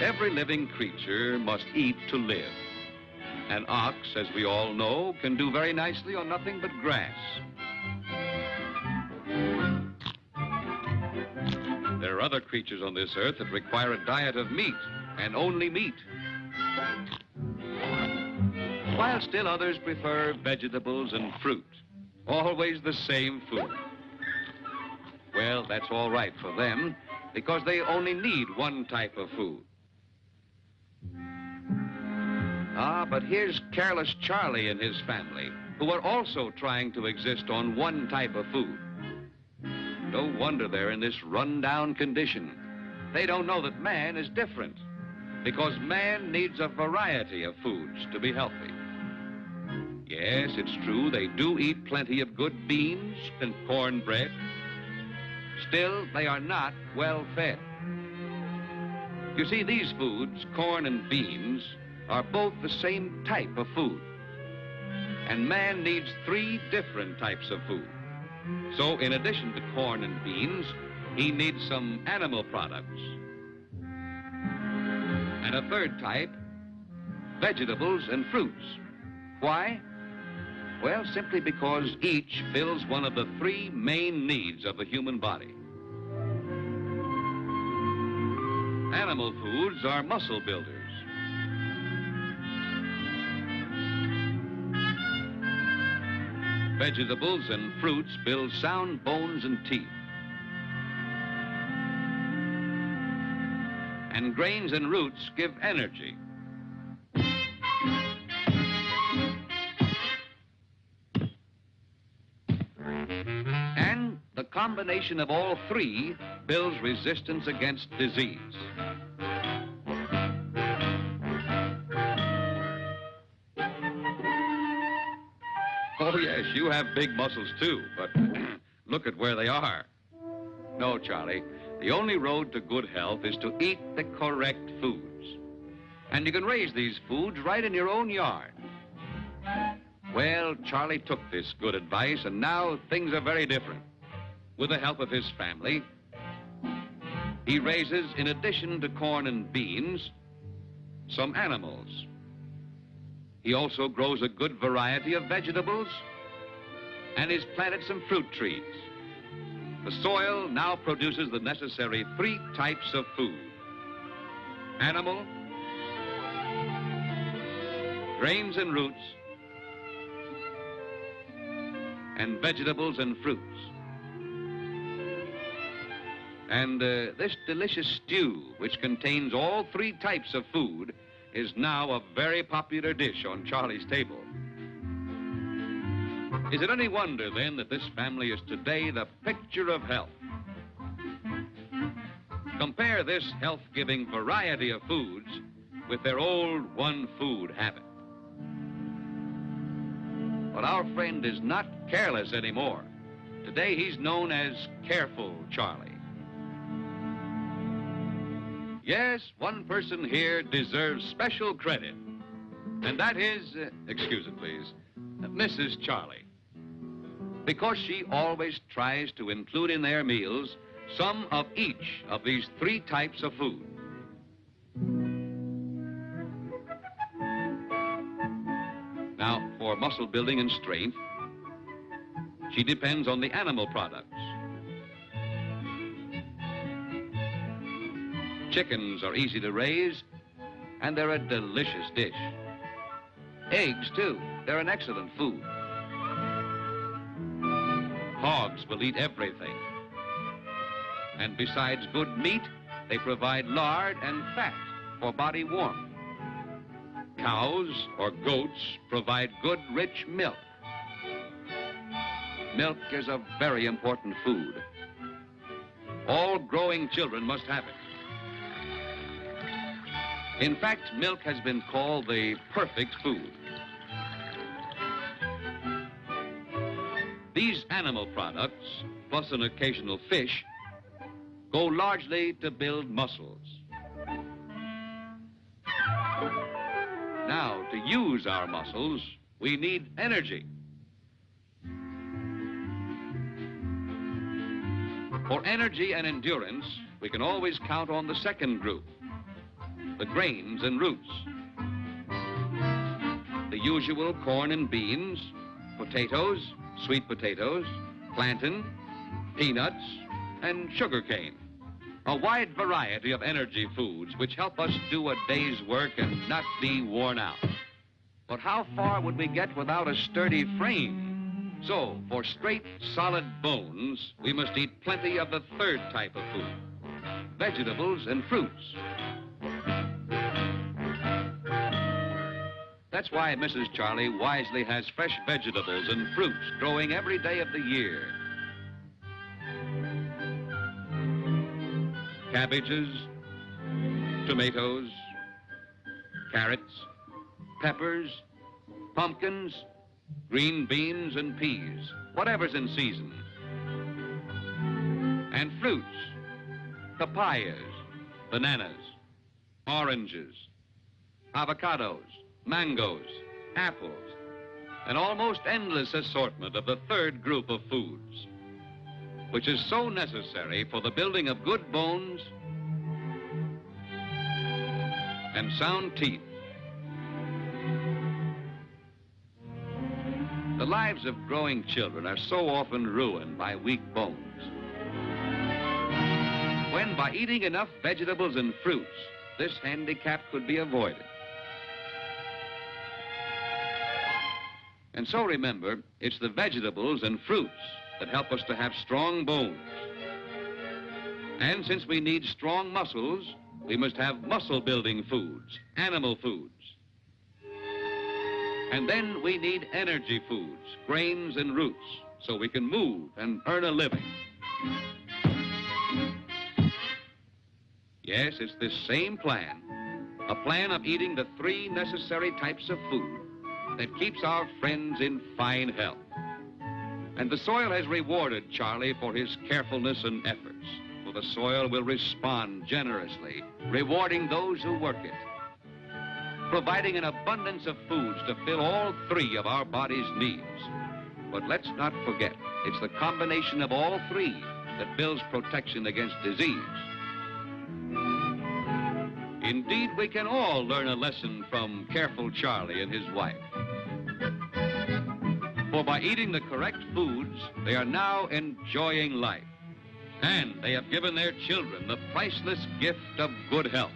Every living creature must eat to live. An ox, as we all know, can do very nicely on nothing but grass. There are other creatures on this earth that require a diet of meat, and only meat. While still others prefer vegetables and fruit. Always the same food. Well, that's all right for them, because they only need one type of food. But here's careless Charlie and his family, who are also trying to exist on one type of food. No wonder they're in this run-down condition. They don't know that man is different, because man needs a variety of foods to be healthy. Yes, it's true, they do eat plenty of good beans and cornbread. Still, they are not well fed. You see, these foods, corn and beans, are both the same type of food. And man needs 3 different types of food. So in addition to corn and beans, he needs some animal products. And a 3rd type, vegetables and fruits. Why? Well, simply because each fills one of the 3 main needs of the human body. Animal foods are muscle builders. Vegetables and fruits build sound bones and teeth. And grains and roots give energy. And the combination of all 3 builds resistance against disease. Oh, yes, you have big muscles, too, but look at where they are. No, Charlie, the only road to good health is to eat the correct foods. And you can raise these foods right in your own yard. Well, Charlie took this good advice, and now things are very different. With the help of his family, he raises, in addition to corn and beans, some animals. He also grows a good variety of vegetables, and he's planted some fruit trees. The soil now produces the necessary 3 types of food: animal, grains and roots, and vegetables and fruits. And this delicious stew, which contains all 3 types of food, is now a very popular dish on Charlie's table. Is it any wonder, then, that this family is today the picture of health? Compare this health-giving variety of foods with their old one-food habit. But our friend is not careless anymore. Today, he's known as Careful Charlie. Yes, one person here deserves special credit, and that is, excuse it, please, Mrs. Charlie. Because she always tries to include in their meals some of each of these 3 types of food. Now, for muscle building and strength, she depends on the animal products. Chickens are easy to raise, and they're a delicious dish. Eggs, too. They're an excellent food. Hogs will eat everything. And besides good meat, they provide lard and fat for body warmth. Cows or goats provide good, rich milk. Milk is a very important food. All growing children must have it. In fact, milk has been called the perfect food. These animal products, plus an occasional fish, go largely to build muscles. Now, to use our muscles, we need energy. For energy and endurance, we can always count on the second group, the grains and roots. The usual corn and beans, potatoes, sweet potatoes, plantain, peanuts, and sugarcane. A wide variety of energy foods which help us do a day's work and not be worn out. But how far would we get without a sturdy frame? So, for straight, solid bones, we must eat plenty of the third type of food, vegetables and fruits. That's why Mrs. Charlie wisely has fresh vegetables and fruits growing every day of the year. Cabbages, tomatoes, carrots, peppers, pumpkins, green beans and peas, whatever's in season. And fruits, papayas, bananas, oranges, avocados, mangoes, apples, an almost endless assortment of the third group of foods, which is so necessary for the building of good bones and sound teeth. The lives of growing children are so often ruined by weak bones, when by eating enough vegetables and fruits, this handicap could be avoided. And so remember, it's the vegetables and fruits that help us to have strong bones. And since we need strong muscles, we must have muscle-building foods, animal foods. And then we need energy foods, grains and roots, so we can move and earn a living. Yes, it's this same plan, a plan of eating the three necessary types of food that keeps our friends in fine health. And the soil has rewarded Charlie for his carefulness and efforts, for the soil will respond generously, rewarding those who work it, providing an abundance of foods to fill all three of our body's needs. But let's not forget, it's the combination of all three that builds protection against disease. Indeed, we can all learn a lesson from careful Charlie and his wife. For by eating the correct foods, they are now enjoying life. And they have given their children the priceless gift of good health.